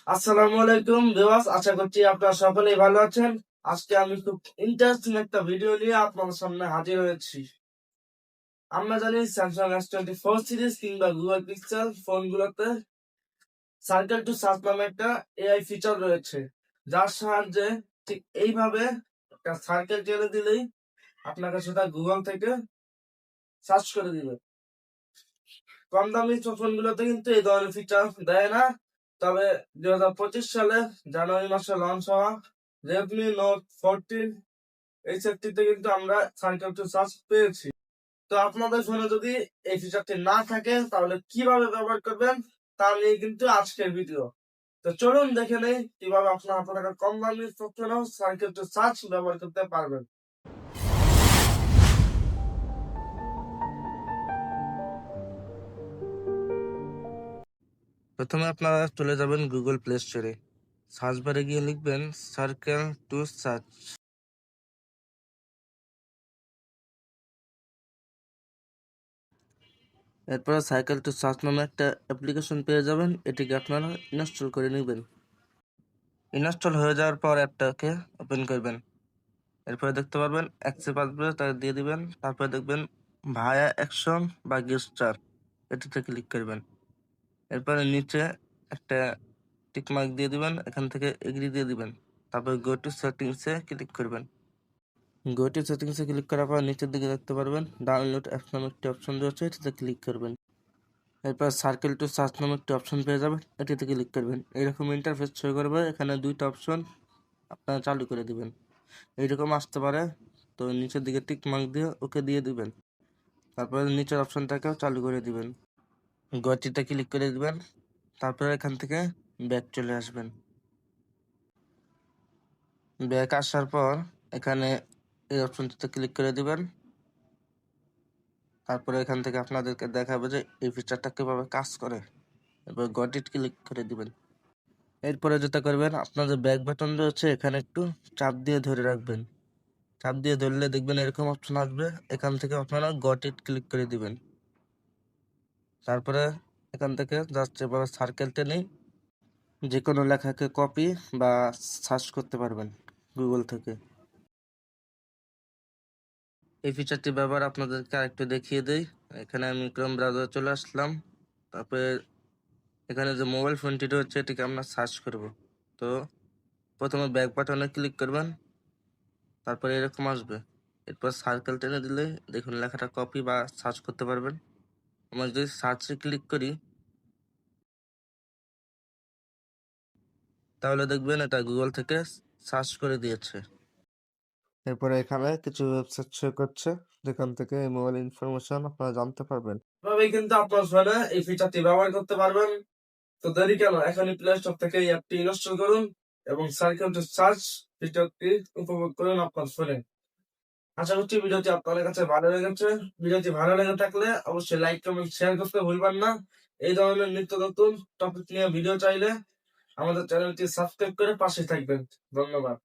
আসসালামু আলাইকুম ভিউয়ার্স, আশা করছি আপনারা সকলেই ভালো আছেন। আজকে আমি খুব ইন্টারেস্টিং একটা ভিডিও নিয়ে আপনাদের সামনে হাজির হয়েছি। আমরা জানি স্যামসাং S24 সিরিজ কিংবা গুগল পিক্সেল ফোনগুলোতে সার্কেল টু সার্চ নামে একটা এআই ফিচার রয়েছে, যার সাহায্যে ঠিক এইভাবে একটা সার্কেল টেনে দিলেই আপনাকে সেটা গুগল থেকে সার্চ করে দিবে। কম দামি ফোনগুলোতে কিন্তু এই ধরনের ফিচার দেয় না। তবে 2025 সালে জানুয়ারি মাসে লঞ্চ হওয়া রেডমি নোট 14 এই সেটটিতে কিন্তু আমরা সার্কেল টু সার্চ পেয়েছি। তো আপনাদের ফোনে যদি এই ফিচারটি না থাকে তাহলে কিভাবে ব্যবহার করবেন তা নিয়ে কিন্তু আজকের ভিডিও। তো চলুন দেখে নেই কিভাবে আপনার হাতে থাকা কম দামি ফোনেও সার্কেল টু সার্চ ব্যবহার করতে পারবেন। প্রথমে আপনারা চলে যাবেন গুগল প্লে স্টোরে, সার্চ বারে গিয়ে লিখবেন সার্কেল টু সার্চ। এরপরে সাইকেল টু সার্চ নামে একটা অ্যাপ্লিকেশন পেয়ে যাবেন, এটিকে আপনারা ইনস্টল করে নেবেন। ইনস্টল হয়ে যাওয়ার পর অ্যাপটাকে ওপেন করবেন। এরপরে দেখতে পারবেন অ্যাক্সেপ্ট আসবে, তাকে দিয়ে দিবেন। তারপরে দেখবেন ভায়া অ্যাকশন বা গেস্টার, এটিতে ক্লিক করবেন। এরপরে নিচে একটা টিক মার্ক দিয়ে দিবেন, এখান থেকে এগ্রি দিয়ে দিবেন। তারপর গো টু সেটিংসে ক্লিক করবেন। গো টু সেটিংসে ক্লিক করার পর নিচের দিকে দেখতে পারবেন ডাউনলোড অ্যাপস নামে একটি অপশন রয়েছে, এটিতে ক্লিক করবেন। এরপর সার্কেল টু সার্চ নামে একটি অপশন পেয়ে যাবেন, এটিতে ক্লিক করবেন। এইরকম ইন্টারফেস শো করবে, এখানে দুইটা অপশন আপনারা চালু করে দিবেন। এইরকম আসতে পারে, তো নিচের দিকে টিক মার্ক দিয়ে ওকে দিয়ে দিবেন। তারপরে নিচের অপশনটাকেও চালু করে দিবেন, গতিতে ক্লিক করে দিবেন। তারপরে এখান থেকে ব্যাক চলে আসবেন। ব্যাক আসার পর এখানে এই অপশনটিতে ক্লিক করে দিবেন। তারপরে এখান থেকে আপনাদেরকে দেখাবে যে এই ফিচারটা কিভাবে কাজ করে। এবার গটিট ক্লিক করে দিবেন। এরপরে যেটা করবেন, আপনাদের ব্যাক বাটন রয়েছে, এখানে একটু চাপ দিয়ে ধরে রাখবেন। চাপ দিয়ে ধরলে দেখবেন এরকম অপশন আসবে, এখান থেকে আপনারা গট ইট ক্লিক করে দিবেন। তারপরে এখান থেকে জাস্ট এবার সার্কেল টেনে যে কোনো লেখাকে কপি বা সার্চ করতে পারবেন গুগল থেকে। এই ফিচারটি ব্যবহার আপনাদেরকে আরেকটু দেখিয়ে দেই। এখানে আমি ক্রোম ব্রাউজারে চলে আসলাম। তারপরে এখানে যে মোবাইল ফোনটি রয়েছে এটিকে আমরা সার্চ করব। তো প্রথমে ব্যাক বাটনে ক্লিক করবেন, তারপরে এরকম আসবে। এরপর সার্কেল টেনে দিলে দেখুন লেখাটা কপি বা সার্চ করতে পারবেন। আমরা যদি সার্চে ক্লিক করি তাহলে দেখবেন এটা গুগল থেকে সার্চ করে দিয়েছে। এরপরে এখানে কিছু ওয়েবসাইট শো করছে, যেখান থেকে মোবাইল ইনফরমেশন আপনারা জানতে পারবেন। এভাবেই কিন্তু আপনার ফোনে এই ফিচারটি ব্যবহার করতে পারবেন। তো দেরি কেন, এখনই প্লে স্টোর থেকে এই অ্যাপটি ইনস্টল করুন এবং সার্কেল টু সার্চ ফিচারটি উপভোগ করুন আপনার ফোনে। আশা করছি ভিডিওটি আপনাদের কাছে ভালো লেগেছে। ভিডিওটি ভালো লেগে থাকলে অবশ্যই লাইক কমেন্ট শেয়ার করতে ভুলবেন না। এই ধরনের নিত্য নতুন টপিক নিয়ে ভিডিও চাইলে আমাদের চ্যানেলটি সাবস্ক্রাইব করে পাশে থাকবেন। ধন্যবাদ।